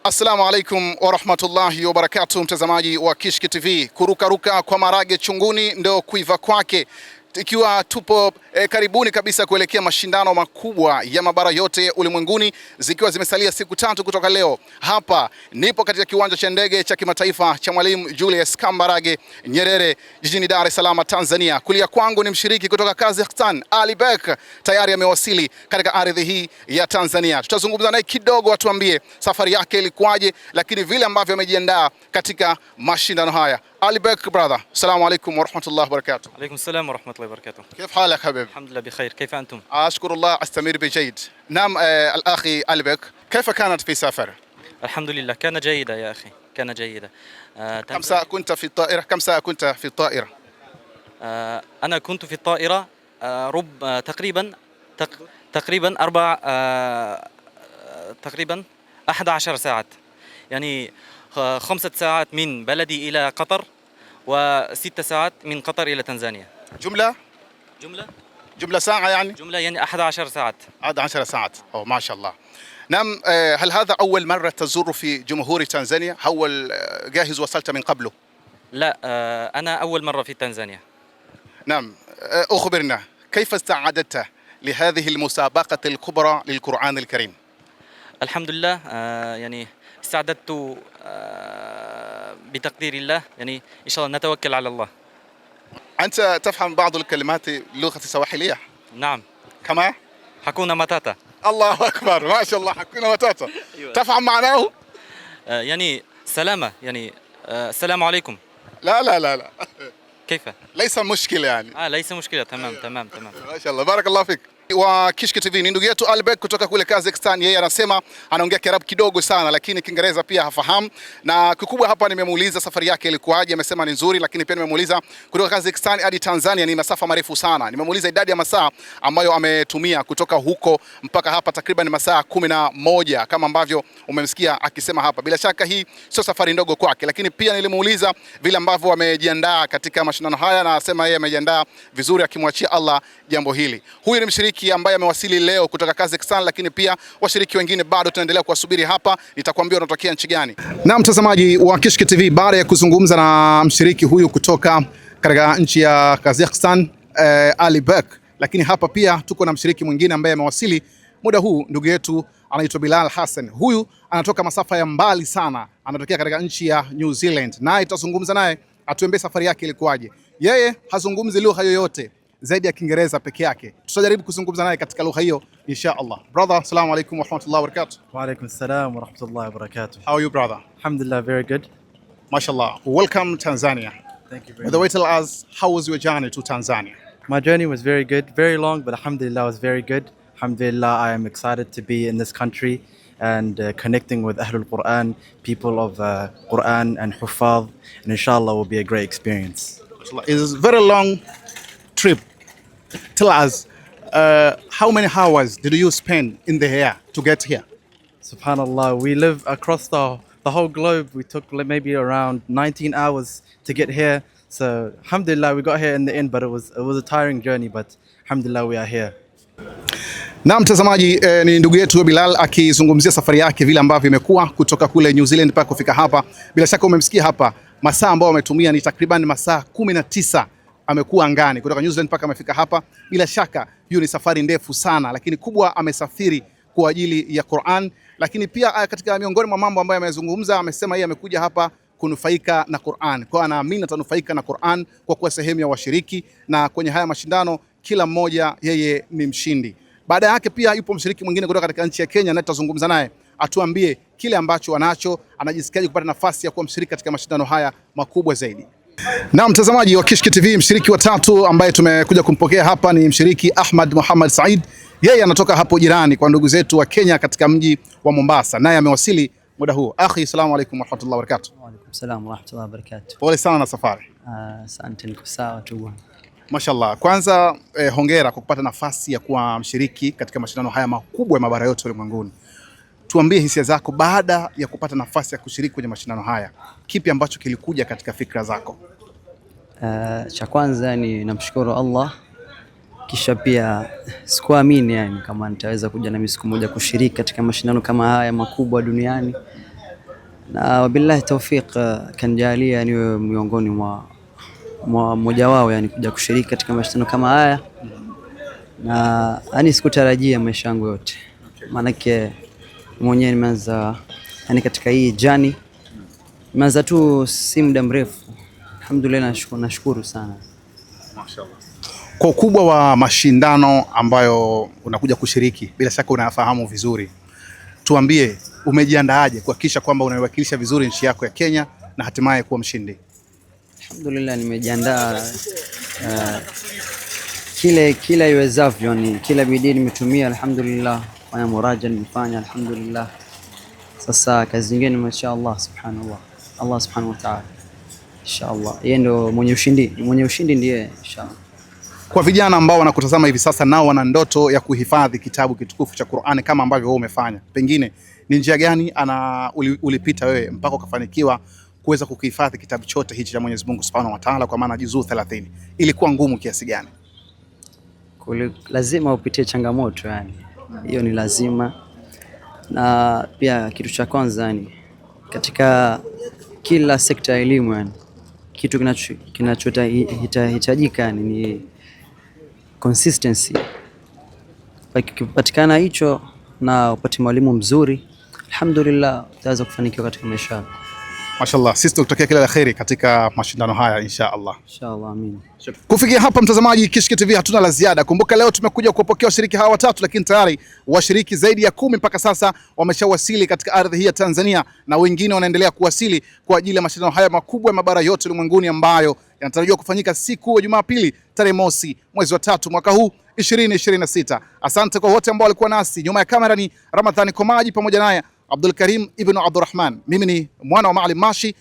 Assalamu alaikum wa rahmatullahi wa barakatuh, mtazamaji wa Kishki TV. Kurukaruka kwa marage chunguni ndio kuiva kwake, ikiwa tupo karibuni kabisa kuelekea mashindano makubwa ya mabara yote ulimwenguni, zikiwa zimesalia siku tatu kutoka leo. Hapa nipo katika kiwanja cha ndege cha kimataifa cha Mwalimu Julius Kambarage Nyerere jijini Dar es Salaam, Tanzania. Kulia kwangu ni mshiriki kutoka Kazakhstan, Ali Bek, tayari amewasili katika ardhi hii ya Tanzania. Tutazungumza naye kidogo, atuambie safari yake ilikuwaje, lakini vile ambavyo amejiandaa katika mashindano haya. Ali Bek brother, assalamu alaikum wa rahmatullahi wa barakatuh. عليكم السلام ورحمة الله وبركاته. كيف حالك حبيبي؟ الحمد لله بخير، كيف أنتم؟ أشكر الله أستمر بجيد. نعم الأخي علي بك، كيف كانت في سفر؟ الحمد لله كان جيدة يا أخي، كان جيدة. كم ساعة كنت في الطائرة؟ كم ساعة كنت في الطائرة؟ أنا كنت في الطائرة تقريبا تقريبا 11 ساعة، يعني 5 ساعات من بلدي إلى قطر و6 ساعات من قطر إلى تنزانيا. جملة ساعة يعني؟ جملة يعني 11 ساعات. 11 ساعات، أو ما شاء الله. نعم، هل هذا أول مرة تزور في جمهورية تنزانيا؟ أول جاهز وصلت من قبله؟ لا، أنا أول مرة في تنزانيا. نعم، أخبرنا كيف استعدت لهذه المسابقة الكبرى للقرآن الكريم؟ الحمد لله، يعني استعددت بتقدير الله، يعني إن شاء الله نتوكل على الله. أنت تفهم بعض الكلمات اللغة السواحلية؟ نعم. كما؟ حكونا ماتاتا. الله أكبر، ما شاء الله، حكونا ماتاتا. تفهم معناه؟ يعني سلامة، يعني السلام عليكم. لا لا لا لا. كيف؟ ليس مشكلة يعني. ليس مشكلة، تمام تمام تمام. ما sha Allah, barakallahu fik. Wa Kishki TV ni ndugu yetu Ali Bek kutoka kule Kazakhstan. Yeye anasema anaongea Kiarabu kidogo sana, lakini Kiingereza pia hafahamu, na kikubwa hapa nimemuuliza safari yake ilikuwaje, amesema ni nzuri, lakini pia nimemuuliza kutoka Kazakhstan hadi Tanzania ni masafa marefu sana. Nimemuuliza idadi ya masaa ambayo ametumia kutoka huko mpaka hapa, takriban masaa 11 kama ambavyo umemsikia akisema hapa. Bila shaka hii sio safari ndogo kwake, lakini pia nilimuuliza vile ambavyo amejiandaa katika mashindano haya, na anasema yeye amejiandaa vizuri, akimwachia Allah jambo hili. Huyu ni mshiriki ambaye amewasili leo kutoka Kazakhstan, lakini pia washiriki wengine bado tunaendelea kuwasubiri hapa. Nitakwambia unatokea nchi gani. Na mtazamaji wa Kishki TV, baada ya kuzungumza na mshiriki huyu kutoka katika nchi ya Kazakhstan, Ali Bek, lakini hapa pia tuko na mshiriki mwingine ambaye amewasili muda huu, ndugu yetu anaitwa Bilal Hassan. Huyu anatoka masafa ya mbali sana, anatokea katika nchi ya New Zealand, naye tutazungumza naye atuambie safari yake ilikuwaje. Yeye hazungumzi lugha yoyote zaidi ya Kiingereza peke yake. Tutajaribu kuzungumza naye katika lugha hiyo insha Allah. Brother, assalamu alaikum wa rahmatullahi wa barakatuh. Wa alaikum assalam wa rahmatullahi wa barakatuh. How are you, brother? Alhamdulillah, very good. Mashallah. Welcome Tanzania. Thank you very By much. the way, tell us, how was your journey to Tanzania? My journey was very good, very long, but alhamdulillah was very good. Alhamdulillah, I am excited to be in this country and connecting with Ahlul Quran, people of Quran and Hufadh, and inshallah will be a great experience. It is a very long trip. Tell us, how many hours did you spend in the air to get here? Subhanallah, we live across the whole globe. We took maybe around 19 hours to get here. So alhamdulillah, we got here in the end, but it was a tiring journey, but alhamdulillah we are here. Na mtazamaji, ni ndugu yetu Bilal akizungumzia safari yake vile ambavyo imekuwa kutoka kule New Zealand mpaka kufika hapa. Bila shaka umemsikia hapa, masaa ambayo ametumia ni takriban masaa 19 amekuwa angani kutoka New Zealand mpaka amefika hapa. Bila shaka hiyo ni safari ndefu sana, lakini kubwa amesafiri kwa ajili ya Qur'an. Lakini pia katika miongoni mwa mambo ambayo amezungumza, amesema yeye amekuja hapa kunufaika na Qur'an. Kwa anaamini atanufaika na Qur'an kwa kuwa sehemu ya washiriki, na kwenye haya mashindano kila mmoja yeye ni mshindi. Baada yake pia yupo mshiriki mwingine kutoka katika nchi ya Kenya, na tutazungumza naye atuambie kile ambacho anacho, anajisikiaje kupata nafasi ya kuwa mshiriki katika mashindano haya makubwa zaidi. Na mtazamaji wa Kishki TV, mshiriki wa tatu ambaye tumekuja kumpokea hapa ni mshiriki Ahmad Muhammad Said. Yeye anatoka hapo jirani kwa ndugu zetu wa Kenya katika mji wa Mombasa, naye amewasili muda huu. Akhi, assalamu alaykum wa rahmatullahi wa barakatuh. Wa alaykum salaam wa rahmatullahi wa barakatuh. Pole sana na safari. Asante, niko sawa tu bwana. Mashallah. Kwanza hongera kwa kupata nafasi ya kuwa mshiriki katika mashindano haya makubwa ya mabara yote ulimwenguni. Tuambie hisia zako baada ya kupata nafasi ya kushiriki kwenye mashindano haya. Kipi ambacho kilikuja katika fikra zako? Cha kwanza ni namshukuru Allah, kisha pia sikuamini yani kama nitaweza kuja na siku moja kushiriki katika mashindano kama haya makubwa duniani. na wabillahi tawfiq kanjalia niwe miongoni mwa mmoja wao, yani kuja kushiriki katika mashindano kama haya, na yani sikutarajia maisha yangu yote, maanake mwenyewe nimeanza yani katika hii jani nimeanza tu si muda mrefu. Alhamdulillah, nashukuru sana. Mashaallah. Kwa ukubwa wa mashindano ambayo unakuja kushiriki, bila shaka unafahamu vizuri, tuambie umejiandaaje kuhakikisha kwamba unaiwakilisha vizuri nchi yako ya Kenya na hatimaye kuwa mshindi? Alhamdulillah, nimejiandaa kila iwezavyo, ni kila bidii nimetumia. Alhamdulillah, fanya muraja nimefanya, alhamdulillah. Sasa kazi nyingine mashaallah, subhanallah, Allah subhanahu wa ta'ala, inshallah yeye ndo mwenye ushindi ndiye inshallah. Kwa vijana ambao wanakutazama hivi sasa, nao wana ndoto ya kuhifadhi kitabu kitukufu cha Qur'ani kama ambavyo wewe umefanya, pengine ni njia gani ulipita wewe mpaka ukafanikiwa kuweza kukihifadhi kitabu chote hichi cha Mwenyezi Mungu Subhanahu wa Ta'ala, kwa maana juzuu 30? Ilikuwa ngumu kiasi gani? Lazima upitie changamoto, yani hiyo ni lazima. Na pia kitu cha kwanza, yani katika kila sekta ya elimu, yani kitu kinachohitajika yani ni consistency. Pakipatikana hicho na upate mwalimu mzuri, alhamdulillah utaweza kufanikiwa katika maisha yako. Mashallah, sisi tunakutakia kila la kheri katika mashindano haya insha Allah. Inshallah, amin. Kufikia hapa mtazamaji, Kishki TV hatuna la ziada. Kumbuka leo tumekuja kuwapokea washiriki hawa watatu, lakini tayari washiriki zaidi ya 10 mpaka sasa wameshawasili katika ardhi hii ya Tanzania, na wengine wanaendelea kuwasili kwa ajili ya mashindano haya makubwa ya mabara yote ulimwenguni ambayo yanatarajiwa kufanyika siku ya Jumapili tarehe mosi mwezi wa 3 mwaka huu 2026. Asante kwa wote ambao walikuwa nasi. Nyuma ya kamera ni Ramadhani Komaji pamoja naye Abdul Karim ibn Abdurrahman. Mimi ni mwana wa Maalim Mashi.